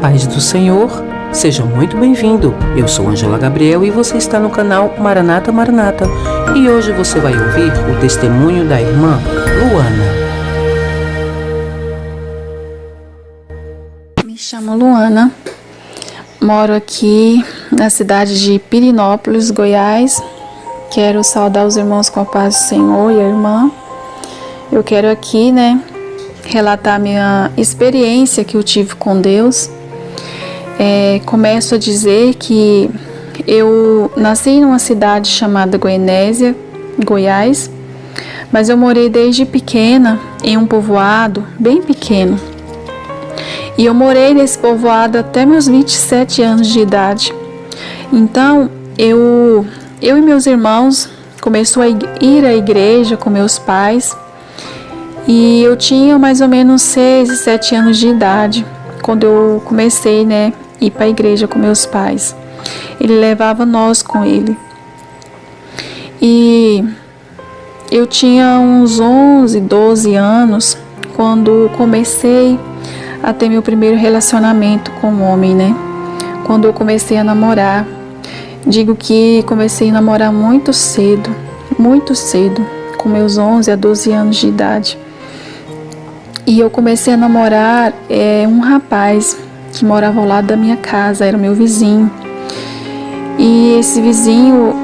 paz do Senhor, seja muito bem-vindo. Eu sou Ângela Gabriel e você está no canal Maranata Maranata. E hoje você vai ouvir o testemunho da irmã Luana. Me chamo Luana, moro aqui na cidade de Pirenópolis, Goiás. Quero saudar os irmãos com a paz do Senhor e a irmã. Eu quero aqui, relatar minha experiência que eu tive com Deus. Começo a dizer que eu nasci numa cidade chamada Goianésia, Goiás, mas eu morei desde pequena em um povoado bem pequeno. E eu morei nesse povoado até meus 27 anos de idade. Então, eu e meus irmãos começamos a ir à igreja com meus pais. E eu tinha mais ou menos 6 e 7 anos de idade quando eu comecei, ir para a igreja com meus pais. Ele levava nós com ele. E eu tinha uns 11, 12 anos quando comecei a ter meu primeiro relacionamento com um homem, Quando eu comecei a namorar. Digo que comecei a namorar muito cedo, com meus 11 a 12 anos de idade. E eu comecei a namorar um rapaz que morava ao lado da minha casa, era meu vizinho. E esse vizinho,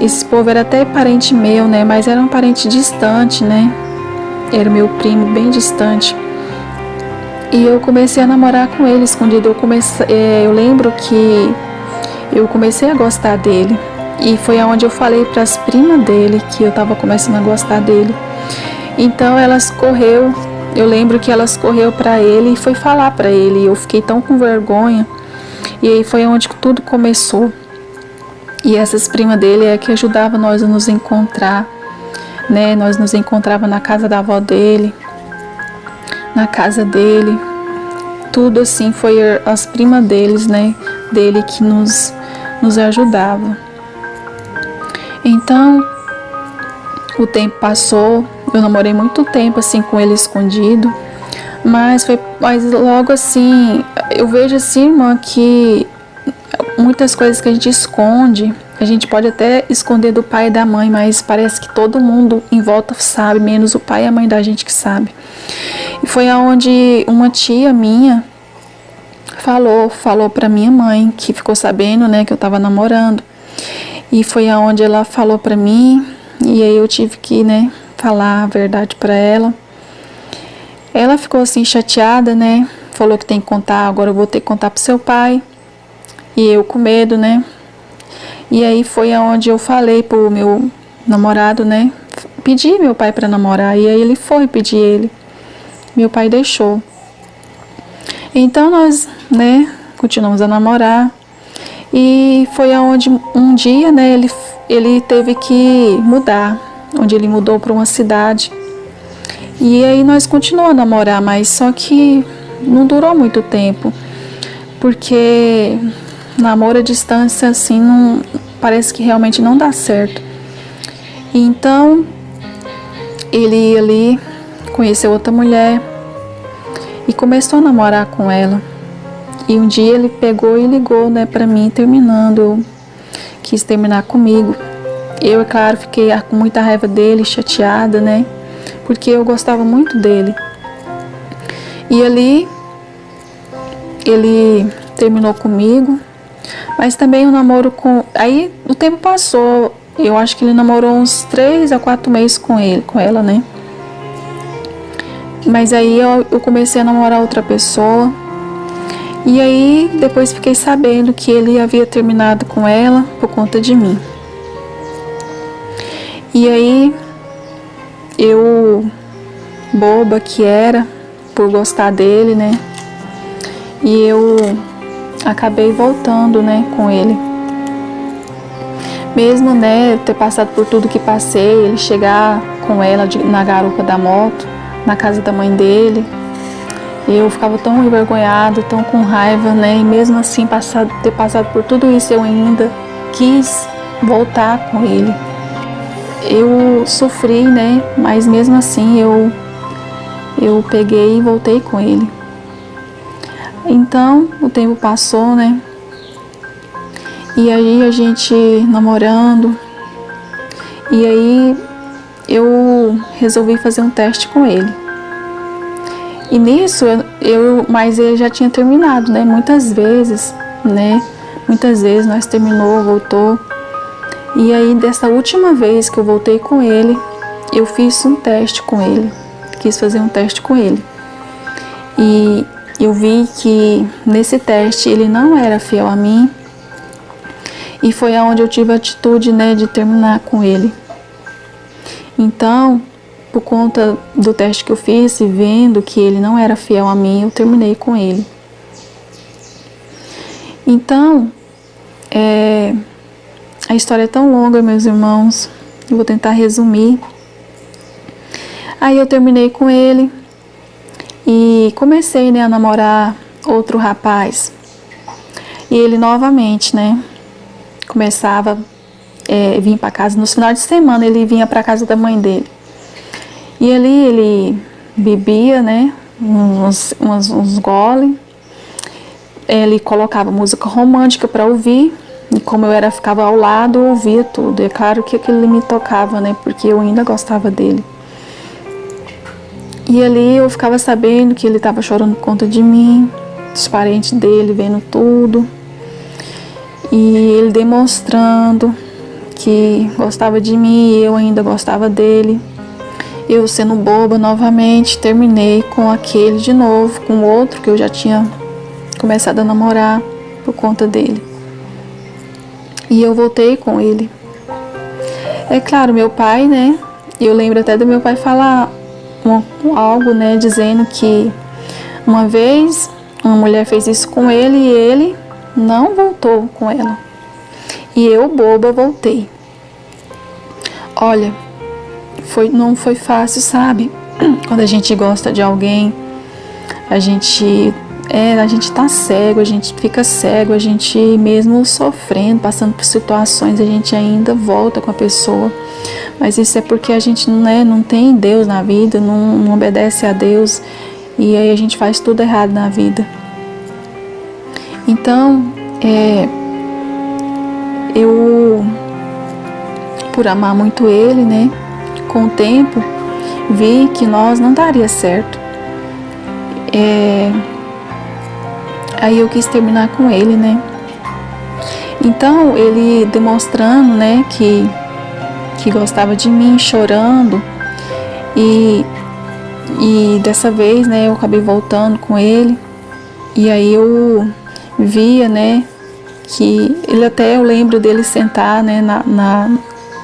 esse povo era até parente meu, mas era um parente distante, Era meu primo bem distante. E eu comecei a namorar com ele escondido. Eu lembro que eu comecei a gostar dele. E foi aonde eu falei para as primas dele que eu estava começando a gostar dele. Então eu lembro que elas correu para ele e foi falar para ele. E eu fiquei tão com vergonha. E aí foi onde tudo começou. E essas primas dele que ajudavam nós a nos encontrar, Nós nos encontrávamos na casa da avó dele, na casa dele. Tudo assim foi as primas deles, dele que nos ajudavam. Então, o tempo passou. Eu namorei muito tempo assim com ele escondido, mas logo assim, eu vejo assim, irmã, que muitas coisas que a gente esconde, a gente pode até esconder do pai e da mãe, mas parece que todo mundo em volta sabe, menos o pai e a mãe da gente que sabe. E foi aonde uma tia minha falou para minha mãe, que ficou sabendo, que eu estava namorando. E foi aonde ela falou para mim, e aí eu tive que, falar a verdade para ela. Ela ficou assim chateada, falou que tem que contar, agora eu vou ter que contar pro seu pai. E eu com medo, E aí foi aonde eu falei pro meu namorado, pedi meu pai para namorar. E aí ele foi pedir ele. Meu pai deixou. Então nós, continuamos a namorar. E foi aonde um dia, ele teve que mudar, onde ele mudou para uma cidade. E aí nós continuamos a namorar, mas só que não durou muito tempo, porque namoro à distância assim parece que realmente não dá certo. Então ele ali conheceu outra mulher e começou a namorar com ela. E um dia ele pegou e ligou, para mim, terminando. Quis terminar comigo. Eu, é claro, fiquei com muita raiva dele, chateada, porque eu gostava muito dele. E ali, ele terminou comigo, mas também o namoro Aí o tempo passou, eu acho que ele namorou uns 3 a 4 meses com ela, Mas aí eu comecei a namorar outra pessoa. E aí, depois fiquei sabendo que ele havia terminado com ela por conta de mim. E aí, eu, boba que era, por gostar dele, E eu acabei voltando, com ele. Mesmo, ter passado por tudo que passei, ele chegar com ela na garupa da moto, na casa da mãe dele. Eu ficava tão envergonhada, tão com raiva, E mesmo assim, ter passado por tudo isso, eu ainda quis voltar com ele. Eu sofri, Mas mesmo assim, eu peguei e voltei com ele. Então, o tempo passou, né? E aí a gente namorando. E aí eu resolvi fazer um teste com ele. E nisso, mas ele já tinha terminado, né? Muitas vezes nós terminou, voltou. E aí, dessa última vez que eu voltei com ele, eu fiz um teste com ele. Quis fazer um teste com ele. E eu vi que nesse teste ele não era fiel a mim. E foi aonde eu tive a atitude, né, de terminar com ele. Então, por conta do teste que eu fiz e vendo que ele não era fiel a mim, eu terminei com ele. Então, a história é tão longa, meus irmãos, eu vou tentar resumir. Aí eu terminei com ele e comecei, né, a namorar outro rapaz. E ele novamente, né, começava a vir para casa. Nos finais de semana ele vinha para casa da mãe dele. E ali ele bebia, né, uns gole. Ele colocava música romântica para ouvir. E como eu ficava ao lado, eu ouvia tudo. É claro que aquilo me tocava, né, porque eu ainda gostava dele. E ali eu ficava sabendo que ele estava chorando por conta de mim, dos parentes dele vendo tudo. E ele demonstrando que gostava de mim e eu ainda gostava dele. Eu, sendo boba novamente, terminei com aquele de novo, com outro que eu já tinha começado a namorar por conta dele. E eu voltei com ele. É claro, meu pai, né? Eu lembro até do meu pai falar algo, né? Dizendo que uma vez uma mulher fez isso com ele e ele não voltou com ela. E eu, boba, voltei. Olha, não foi fácil, sabe? Quando a gente gosta de alguém, a gente tá cego, a gente fica cego, a gente mesmo sofrendo, passando por situações, a gente ainda volta com a pessoa. Mas isso é porque a gente não tem Deus na vida, não obedece a Deus, e aí a gente faz tudo errado na vida. Então, eu, por amar muito ele, né, com o tempo, vi que nós não daria certo. Aí eu quis terminar com ele, né. Então, ele demonstrando, né, que gostava de mim, chorando, e dessa vez, né, eu acabei voltando com ele. E aí eu via, né, que ele, até eu lembro dele sentar, né,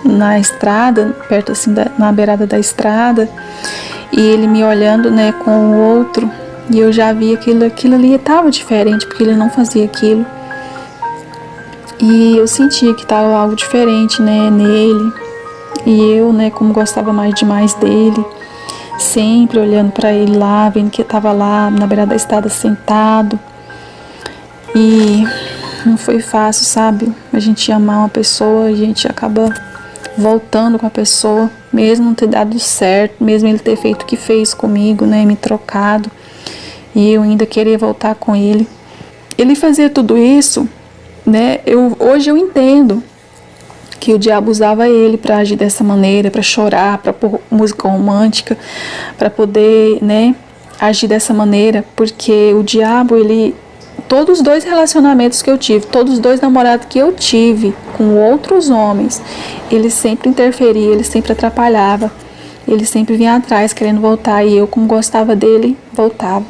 na estrada, perto assim, na beirada da estrada, e ele me olhando, né, com o outro, e eu já vi aquilo ali estava diferente, porque ele não fazia aquilo. E eu sentia que estava algo diferente, né, nele. E eu, né, como gostava mais demais dele, sempre olhando para ele lá, vendo que estava lá na beirada da estrada sentado. E não foi fácil, sabe? A gente amar uma pessoa, a gente acaba voltando com a pessoa, mesmo não ter dado certo, mesmo ele ter feito o que fez comigo, né, me trocado, e eu ainda querer voltar com ele. Ele fazia tudo isso, né? Hoje eu entendo que o diabo usava ele para agir dessa maneira, para chorar, para pôr música romântica, para poder, né, agir dessa maneira, porque o diabo, todos os 2 relacionamentos que eu tive, todos os 2 namorados que eu tive com outros homens, ele sempre interferia, ele sempre atrapalhava, ele sempre vinha atrás querendo voltar, e eu, como gostava dele, voltava.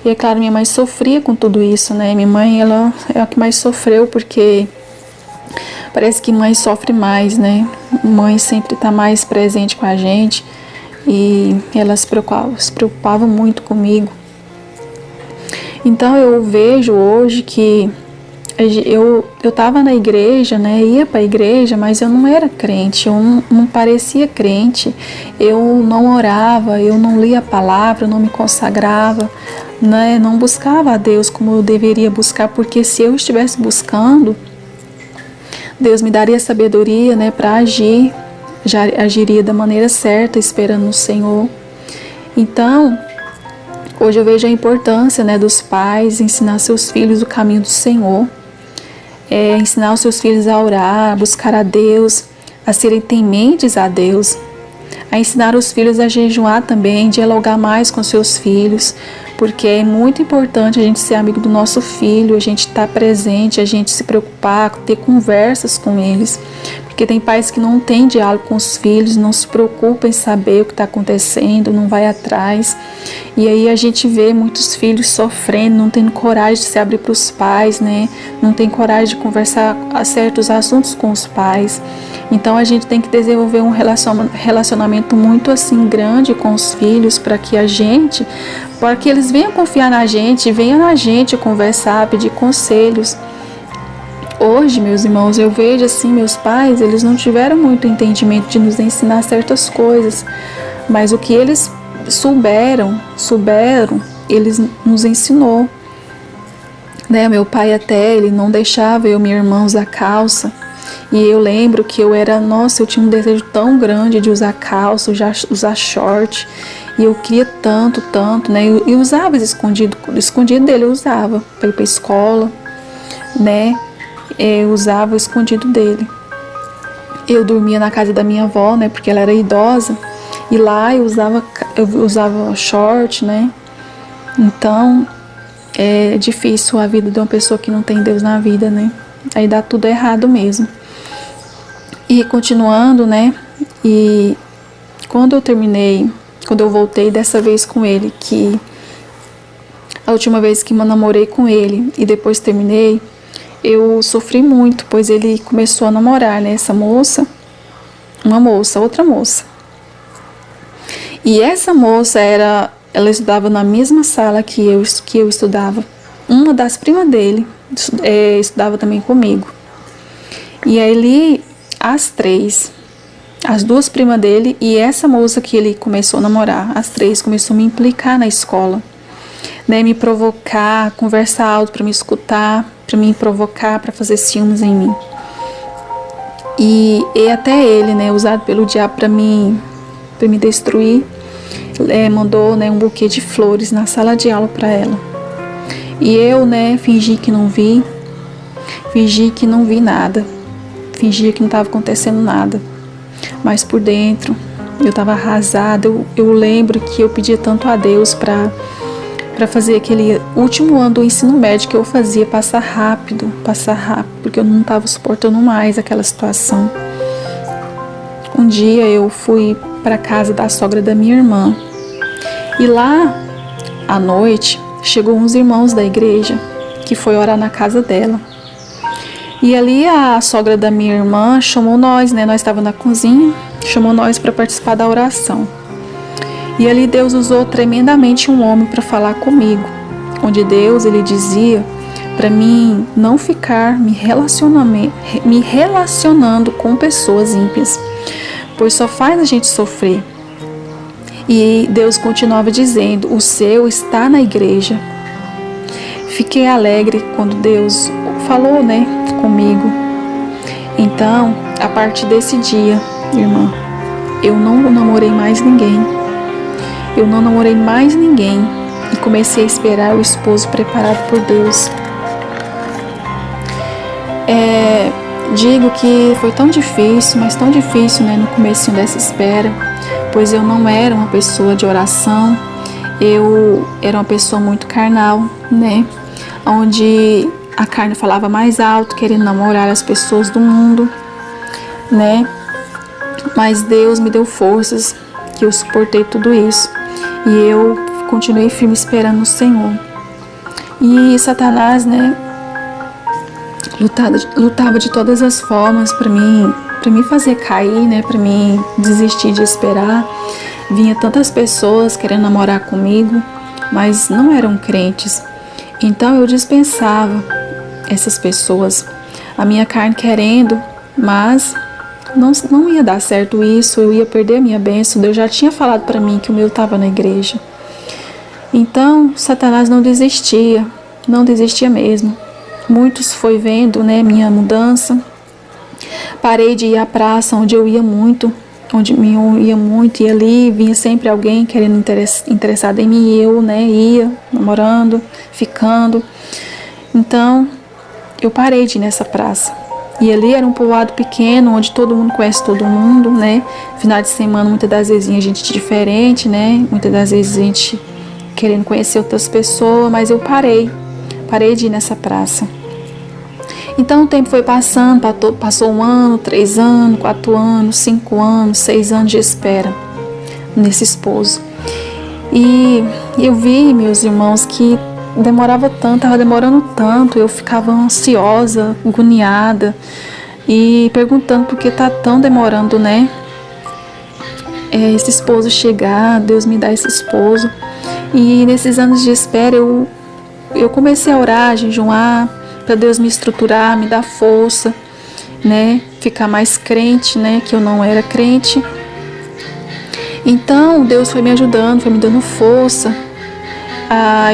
E é claro, minha mãe sofria com tudo isso, né? Minha mãe, ela é a que mais sofreu, porque parece que mãe sofre mais, né? Mãe sempre está mais presente com a gente, e ela se preocupava muito comigo. Então eu vejo hoje que eu estava na igreja, né? Ia para a igreja, mas eu não era crente, eu não parecia crente, eu não orava, eu não lia a palavra, eu não me consagrava, né? Não buscava a Deus como eu deveria buscar, porque se eu estivesse buscando, Deus me daria sabedoria, né, para agir, já agiria da maneira certa, esperando no Senhor. Então, Hoje eu vejo a importância, né, dos pais ensinar seus filhos o caminho do Senhor, ensinar os seus filhos a orar, a buscar a Deus, a serem tementes a Deus, a ensinar os filhos a jejuar também, dialogar mais com seus filhos, porque é muito importante a gente ser amigo do nosso filho, a gente estar presente, a gente se preocupar, ter conversas com eles, porque tem pais que não têm diálogo com os filhos, não se preocupam em saber o que está acontecendo, não vai atrás, e aí a gente vê muitos filhos sofrendo, não tendo coragem de se abrir para os pais, né? Não tem coragem de conversar a certos assuntos com os pais. Então a gente tem que desenvolver um relacionamento muito assim grande com os filhos, para que eles venham confiar na gente, venham na gente conversar, pedir conselhos. Hoje, meus irmãos, eu vejo assim, meus pais, eles não tiveram muito entendimento de nos ensinar certas coisas, mas o que eles souberam, eles nos ensinou, né? Meu pai até, ele não deixava eu e minha irmã usar calça, e eu lembro que eu tinha um desejo tão grande de usar calça, usar short, e eu queria tanto, né? E usava escondido dele, eu usava para ir para a escola, né? Eu usava escondido dele. Eu dormia na casa da minha avó, né? Porque ela era idosa, e lá eu usava short, né? Então é difícil a vida de uma pessoa que não tem Deus na vida, né? Aí dá tudo errado mesmo. E continuando, né? E quando eu voltei dessa vez com ele, que a última vez que eu namorei com ele e depois terminei, eu sofri muito, pois ele começou a namorar, né? Outra moça. E essa moça ela estudava na mesma sala que eu estudava. Uma das primas dele estudava também comigo. E aí as duas primas dele e essa moça que ele começou a namorar, as três começou a me implicar na escola, né, me provocar, conversar alto para me escutar, para me provocar, para fazer ciúmes em mim. E até ele, né, usado pelo diabo para me destruir, mandou, né, um buquê de flores na sala de aula para ela. E eu, né, fingi que não vi nada, fingia que não estava acontecendo nada, mas por dentro eu estava arrasada. Eu lembro que eu pedia tanto a Deus para fazer aquele último ano do ensino médio que eu fazia passar rápido, porque eu não estava suportando mais aquela situação. Um dia eu fui para a casa da sogra da minha irmã, e lá à noite chegou uns irmãos da igreja que foi orar na casa dela. E ali a sogra da minha irmã chamou nós, né? Nós estávamos na cozinha, chamou nós para participar da oração. E ali Deus usou tremendamente um homem para falar comigo, onde Deus, ele dizia para mim não ficar me relacionando com pessoas ímpias, pois só faz a gente sofrer. E Deus continuava dizendo: o seu está na igreja. Fiquei alegre quando Deus falou, né, comigo. Então, a partir desse dia, irmã, eu não namorei mais ninguém. E comecei a esperar o esposo preparado por Deus. Digo que foi tão difícil, mas tão difícil, né, no comecinho dessa espera, pois eu não era uma pessoa de oração, eu era uma pessoa muito carnal, né, onde a carne falava mais alto, querendo namorar as pessoas do mundo, né, mas Deus me deu forças, que eu suportei tudo isso, e eu continuei firme esperando no Senhor. E Satanás, né, lutava de todas as formas para me fazer cair, né, para mim desistir de esperar. Vinha tantas pessoas querendo namorar comigo, mas não eram crentes. Então eu dispensava essas pessoas, a minha carne querendo, mas não ia dar certo isso, eu ia perder a minha bênção. Deus já tinha falado para mim que o meu estava na igreja. Então Satanás não desistia mesmo. Muitos foi vendo, né, minha mudança. Parei de ir à praça onde eu ia muito, onde eu ia muito, ia ali, vinha sempre alguém querendo interessado em mim, e eu, né, ia namorando, ficando. Então, eu parei de ir nessa praça. E ali era um povoado pequeno, onde todo mundo conhece todo mundo, né? Final de semana, muitas das vezes, vinha gente diferente, né? Muitas das vezes, gente querendo conhecer outras pessoas, mas eu parei de ir nessa praça. Então, o tempo foi passando, passou 1 ano, 3 anos, 4 anos, 5 anos, 6 anos de espera nesse esposo. E eu vi, meus irmãos, que demorava tanto, estava demorando tanto, eu ficava ansiosa, agoniada e perguntando por que está tão demorando, né? Esse esposo chegar, Deus me dá esse esposo. E nesses anos de espera eu comecei a orar, a jejuar, para Deus me estruturar, me dar força, né? Ficar mais crente, né? Que eu não era crente. Então Deus foi me ajudando, foi me dando força.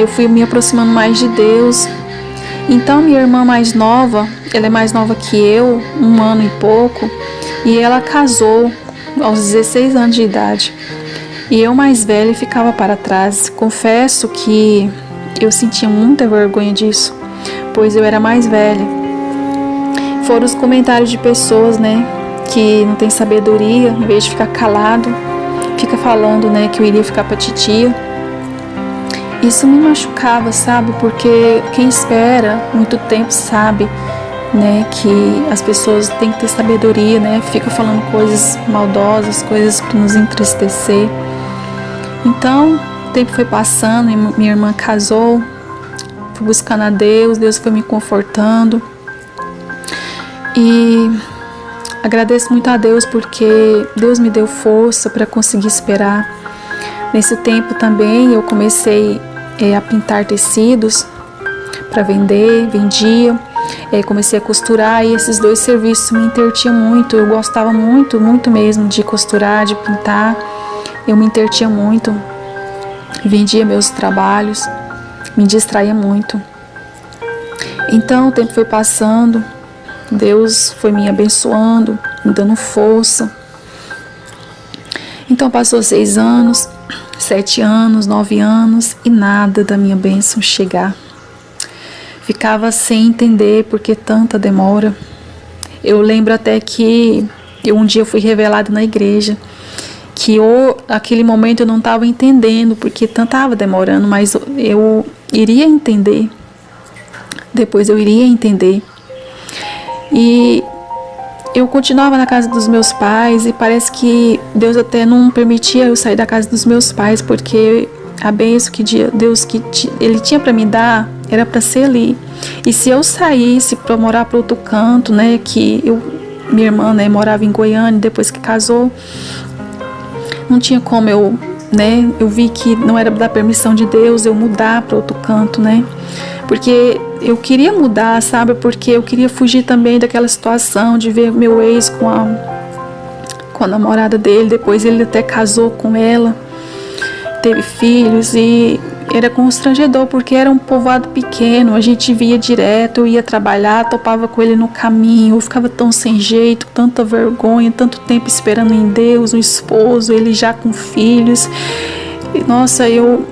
Eu fui me aproximando mais de Deus. Então minha irmã mais nova, ela é mais nova que eu, 1 ano e pouco, e ela casou aos 16 anos de idade. E eu mais velha ficava para trás. Confesso que eu sentia muita vergonha disso, pois eu era mais velha. Foram os comentários de pessoas, né, que não tem sabedoria, em vez de ficar calado, fica falando, né, que eu iria ficar para titia. Isso me machucava, sabe? Porque quem espera muito tempo sabe, né, que as pessoas têm que ter sabedoria, né? Fica falando coisas maldosas, coisas para nos entristecer. Então, o tempo foi passando e minha irmã casou, fui buscando a Deus, Deus foi me confortando. E agradeço muito a Deus porque Deus me deu força para conseguir esperar. Nesse tempo também eu comecei a pintar tecidos para vender, vendia, comecei a costurar e esses 2 serviços me entretinham muito. Eu gostava muito, muito mesmo de costurar, de pintar. Eu me entretinha muito, vendia meus trabalhos, me distraía muito. Então o tempo foi passando, Deus foi me abençoando, me dando força. Então passou 6 anos, 7 anos, 9 anos e nada da minha bênção chegar. Ficava sem entender por que tanta demora. Eu lembro até que um dia fui revelada na igreja que aquele momento eu não estava entendendo porque tanto estava demorando, mas eu iria entender. Depois eu iria entender. E eu continuava na casa dos meus pais e parece que Deus até não permitia eu sair da casa dos meus pais, porque a bênção que Deus Ele tinha para me dar era para ser ali. E se eu saísse para morar para outro canto, né, minha irmã, né, morava em Goiânia depois que casou, não tinha como eu vi que não era da permissão de Deus eu mudar para outro canto, né, porque eu queria mudar, sabe, porque eu queria fugir também daquela situação de ver meu ex com a namorada dele. Depois ele até casou com ela, teve filhos e era constrangedor porque era um povoado pequeno, a gente via direto, eu ia trabalhar, topava com ele no caminho, eu ficava tão sem jeito, tanta vergonha, tanto tempo esperando em Deus, um esposo, ele já com filhos. E, nossa, eu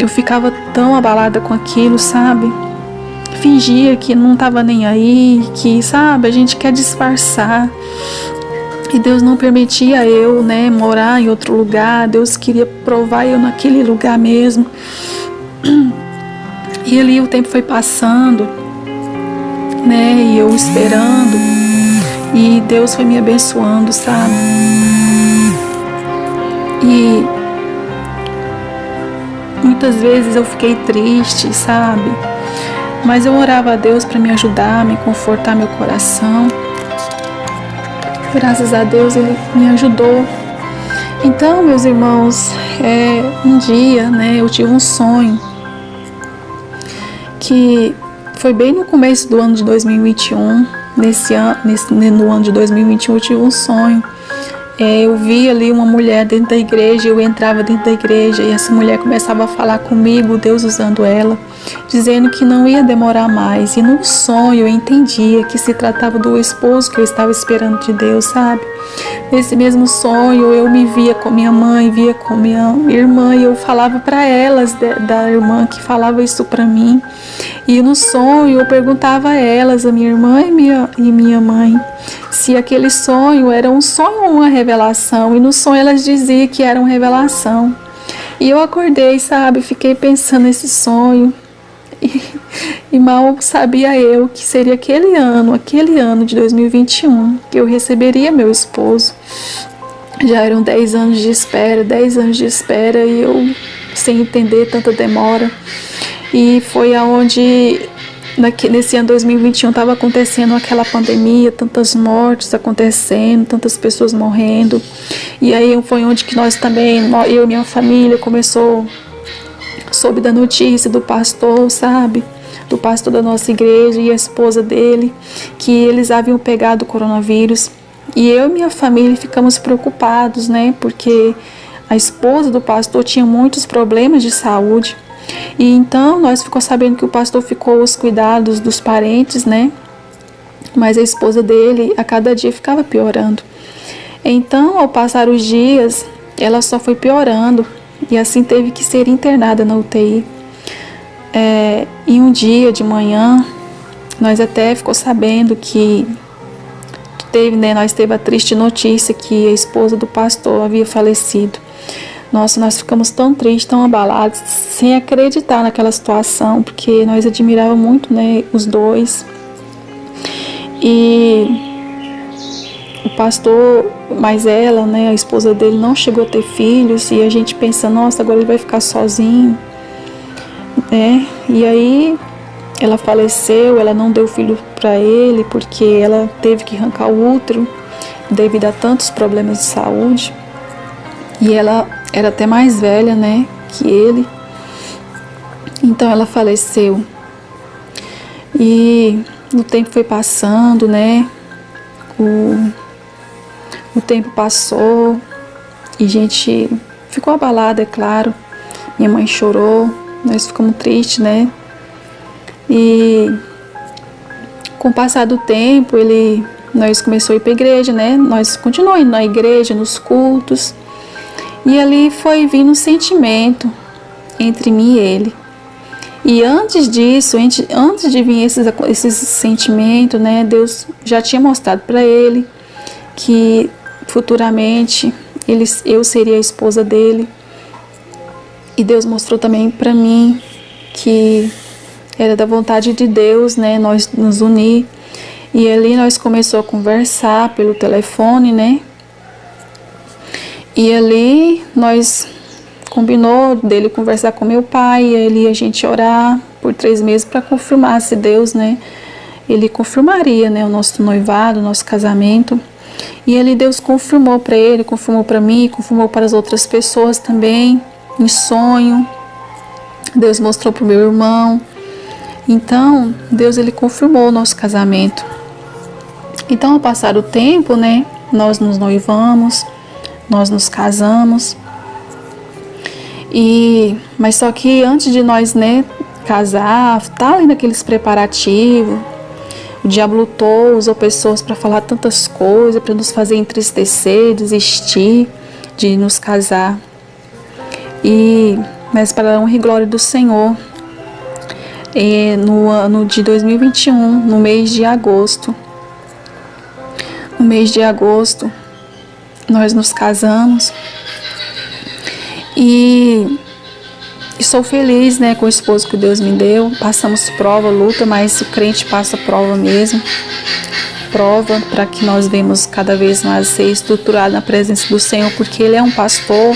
ficava tão abalada com aquilo, sabe? Fingia que não estava nem aí, que, sabe, a gente quer disfarçar. E Deus não permitia eu, né, morar em outro lugar. Deus queria provar eu naquele lugar mesmo. E ali o tempo foi passando, né, e eu esperando. E Deus foi me abençoando, sabe? E muitas vezes eu fiquei triste, sabe? Mas eu orava a Deus para me ajudar, me confortar meu coração. Graças a Deus Ele me ajudou. Então, meus irmãos, um dia, né, eu tive um sonho que foi bem no começo do ano de 2021. No ano de 2021 eu tive um sonho. Eu vi ali uma mulher dentro da igreja, eu entrava dentro da igreja e essa mulher começava a falar comigo, Deus usando ela. dizendo que não ia demorar mais. E no sonho eu entendia que se tratava do esposo que eu estava esperando de Deus, sabe? Nesse mesmo sonho eu me via com minha mãe, via com minha irmã, e eu falava para elas da irmã que falava isso para mim. E no sonho eu perguntava a elas, a minha irmã e minha mãe, se aquele sonho era um sonho ou uma revelação. E no sonho elas diziam que era uma revelação. E eu acordei, sabe, fiquei pensando nesse sonho. E mal sabia eu que seria aquele ano de 2021, que eu receberia meu esposo. Já eram 10 anos de espera, e eu sem entender tanta demora. E foi aonde, nesse ano 2021, estava acontecendo aquela pandemia, tantas mortes acontecendo, tantas pessoas morrendo. E aí foi onde que nós também, eu e minha família, soube da notícia do pastor, sabe? Do pastor da nossa igreja e a esposa dele, que eles haviam pegado o coronavírus. E eu e minha família ficamos preocupados, né? Porque a esposa do pastor tinha muitos problemas de saúde. E então nós ficamos sabendo que o pastor ficou aos cuidados dos parentes, né? Mas a esposa dele a cada dia ficava piorando. Então, ao passar os dias, ela só foi piorando e assim teve que ser internada na UTI. E um dia de manhã, nós até ficou sabendo que nós teve a triste notícia que a esposa do pastor havia falecido. Nossa, nós ficamos tão tristes, tão abalados, sem acreditar naquela situação, porque nós admirávamos muito, né, os dois. E o pastor, mas ela, né, a esposa dele, não chegou a ter filhos, e a gente pensa, nossa, agora ele vai ficar sozinho, né? E aí ela faleceu, ela não deu filho para ele, porque ela teve que arrancar o útero devido a tantos problemas de saúde. E ela era até mais velha, né, que ele. Então ela faleceu. E o tempo foi passando, né? O tempo passou e a gente ficou abalada, é claro. Minha mãe chorou, nós ficamos tristes, né? E com o passar do tempo, nós começamos a ir para a igreja, né? Nós continuamos indo na igreja, nos cultos. E ali foi vindo um sentimento entre mim e ele. E antes disso, antes de vir esses sentimentos, né, Deus já tinha mostrado para ele que futuramente eu seria a esposa dele. E Deus mostrou também para mim que era da vontade de Deus, né, nós nos unir. E ali nós começamos a conversar pelo telefone, né? E ali nós combinou dele conversar com meu pai, e ali a gente orar por 3 meses para confirmar se Deus, né, ele confirmaria, né, o nosso noivado, o nosso casamento. E ali Deus confirmou para ele, confirmou para mim, confirmou para as outras pessoas também, em sonho. Deus mostrou para o meu irmão. Então, Deus ele confirmou o nosso casamento. Então, ao passar o tempo, né, nós nos noivamos, nós nos casamos. Mas só que antes de nós, né, casar, tá ali naqueles preparativos, o diabo lutou, usou pessoas para falar tantas coisas, para nos fazer entristecer, desistir de nos casar. Mas para a honra e glória do Senhor, no ano de 2021, no mês de agosto, nós nos casamos. E sou feliz, né, com o esposo que Deus me deu. Passamos prova, luta, mas o crente passa prova mesmo. Prova para que nós venhamos cada vez mais ser estruturado na presença do Senhor, porque Ele é um pastor.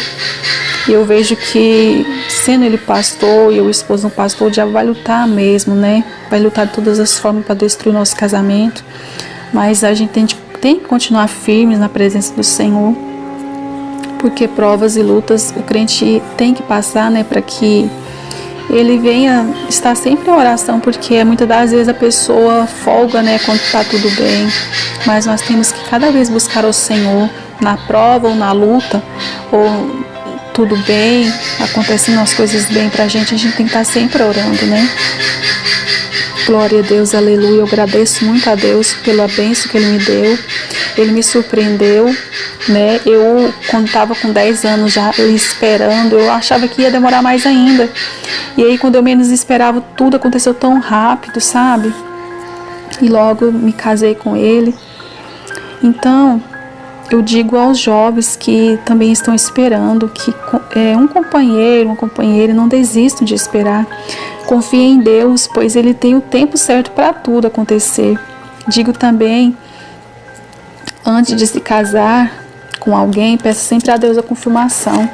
E eu vejo que, sendo Ele pastor e eu esposo um pastor, o diabo vai lutar mesmo, né? Vai lutar de todas as formas para destruir o nosso casamento. Mas a gente tem que continuar firmes na presença do Senhor, porque provas e lutas o crente tem que passar, né, para que ele venha estar sempre em oração, porque muitas das vezes a pessoa folga, né, quando está tudo bem, mas nós temos que cada vez buscar o Senhor na prova ou na luta, ou tudo bem, acontecendo as coisas bem pra gente, a gente tem que estar sempre orando, né? Glória a Deus, aleluia. Eu agradeço muito a Deus pela bênção que Ele me deu. Ele me surpreendeu, né? Eu, quando estava com 10 anos já esperando, eu achava que ia demorar mais ainda. E aí, quando eu menos esperava, tudo aconteceu tão rápido, sabe? E logo me casei com Ele. Então, eu digo aos jovens que também estão esperando, que um companheiro, uma companheira, não desistam de esperar. Confiem em Deus, pois Ele tem o tempo certo para tudo acontecer. Digo também, antes de se casar com alguém, peça sempre a Deus a confirmação,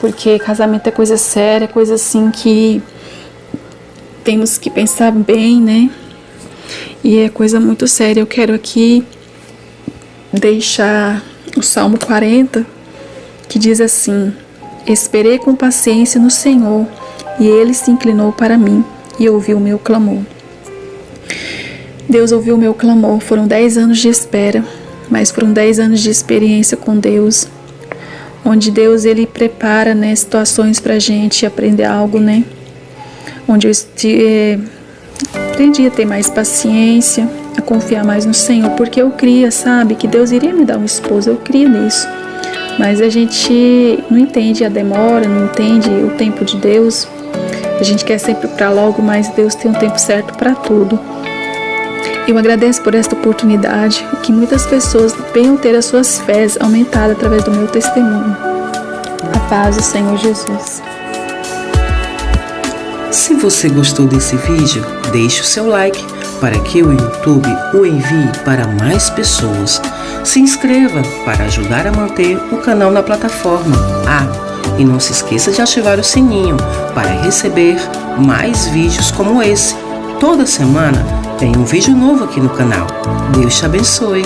porque casamento é coisa séria, coisa assim que temos que pensar bem, né? E é coisa muito séria. Eu quero aqui deixar o Salmo 40, que diz assim: esperei com paciência no Senhor, e Ele se inclinou para mim e ouviu o meu clamor. Deus ouviu o meu clamor. Foram 10 anos de espera, mas foram 10 anos de experiência com Deus, onde Deus, Ele prepara, né, situações para a gente aprender algo, né? Onde eu aprendi a ter mais paciência, a confiar mais no Senhor, porque eu cria, sabe, que Deus iria me dar um esposo, eu cria nisso. Mas a gente não entende a demora, não entende o tempo de Deus. A gente quer sempre para logo, mas Deus tem um tempo certo para tudo. Eu agradeço por esta oportunidade, que muitas pessoas venham ter as suas fés aumentadas através do meu testemunho. A paz do Senhor Jesus. Se você gostou desse vídeo, deixe o seu like para que o YouTube o envie para mais pessoas. Se inscreva para ajudar a manter o canal na plataforma. E não se esqueça de ativar o sininho para receber mais vídeos como esse. Toda semana tem um vídeo novo aqui no canal. Deus te abençoe.